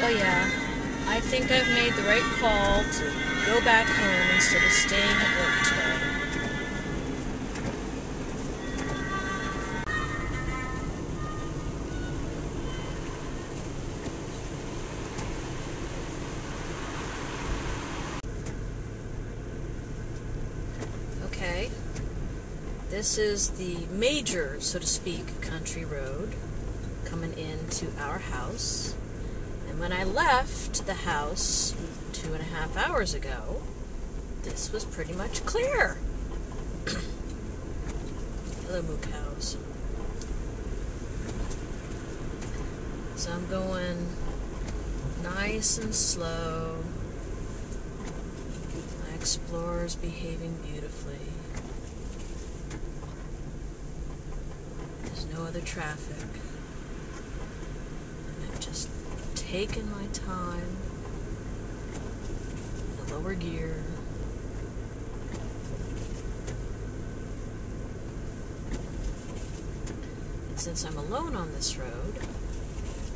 Oh yeah, I think I've made the right call to go back home instead of staying at work today. Okay, this is the major, so to speak, country road coming into our house. And when I left the house 2.5 hours ago, this was pretty much clear. Hello, moo cows. So I'm going nice and slow. My Explorer's behaving beautifully. There's no other traffic. And I'm just taking my time in the lower gear. And since I'm alone on this road,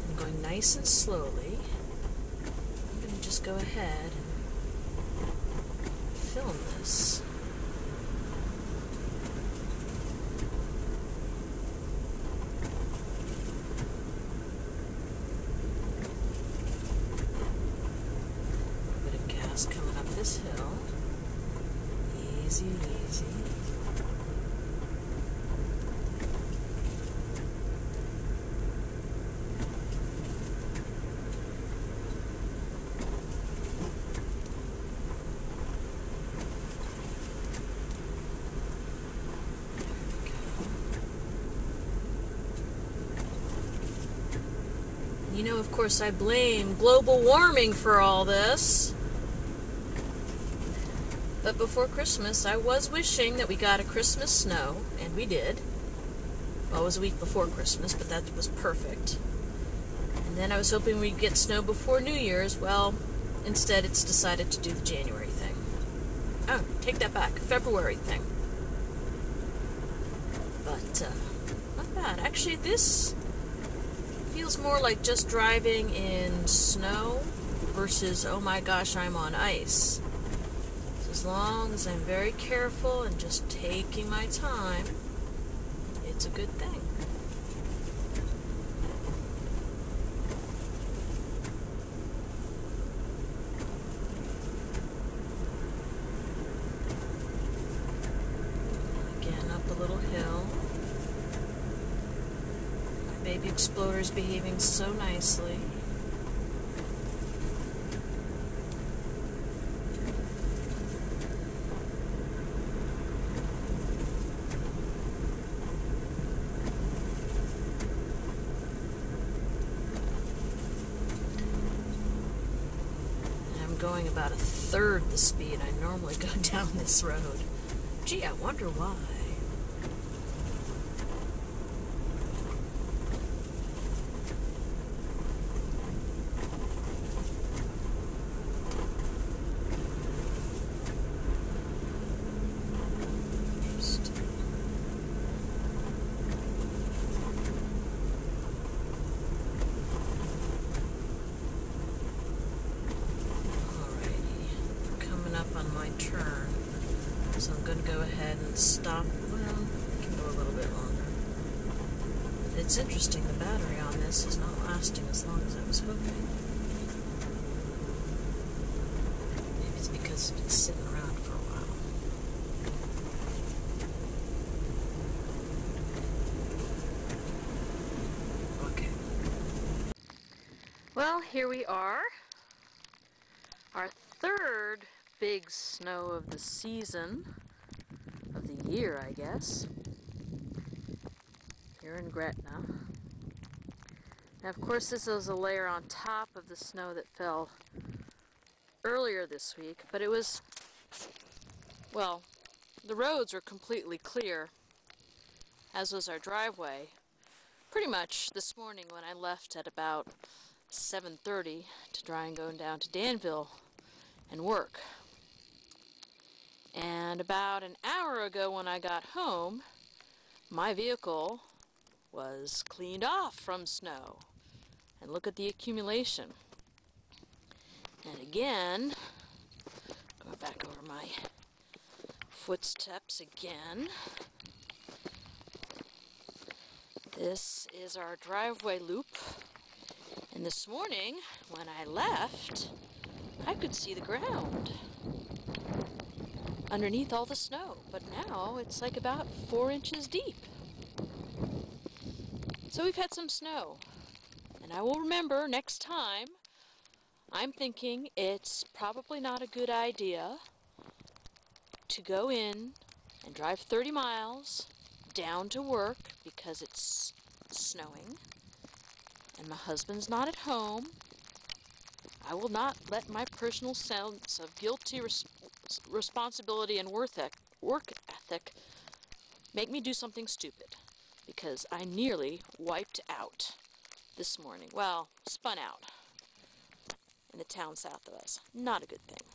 I'm going nice and slowly. I'm going to just go ahead and film this. Coming up this hill. Easy, easy. You know, of course, I blame global warming for all this. But before Christmas, I was wishing that we got a Christmas snow, and we did. Well, it was a week before Christmas, but that was perfect. And then I was hoping we'd get snow before New Year's. Well, instead it's decided to do the January thing. Oh, take that back. February thing. But, not bad. Actually, this feels more like just driving in snow versus, oh my gosh, I'm on ice. As long as I'm very careful and just taking my time, it's a good thing. Again, up a little hill. My baby Explorer's behaving so nicely. Going about 1/3 the speed I normally go down this road. Gee, I wonder why. On my turn, so I'm going to go ahead and stop. Well, I can go a little bit longer. It's interesting, the battery on this is not lasting as long as I was hoping. Maybe it's because it's been sitting around for a while. Okay. Well, here we are. Our third big snow of the season, of the year, I guess, here in Gretna. Now, of course, this is a layer on top of the snow that fell earlier this week, but it was, well, the roads were completely clear, as was our driveway, pretty much this morning when I left at about 7:30 to try and go down to Danville and work. And about an hour ago when I got home, my vehicle was cleaned off from snow. And look at the accumulation. And again, going back over my footsteps again. This is our driveway loop. And this morning, when I left, I could see the ground underneath all the snow. But now it's like about 4 inches deep. So we've had some snow. And I will remember next time, I'm thinking it's probably not a good idea to go in and drive 30 miles down to work because it's snowing and my husband's not at home. I will not let my personal sense of guilty responsibility and work ethic make me do something stupid, because I nearly wiped out this morning. Well, spun out in the town south of us. Not a good thing.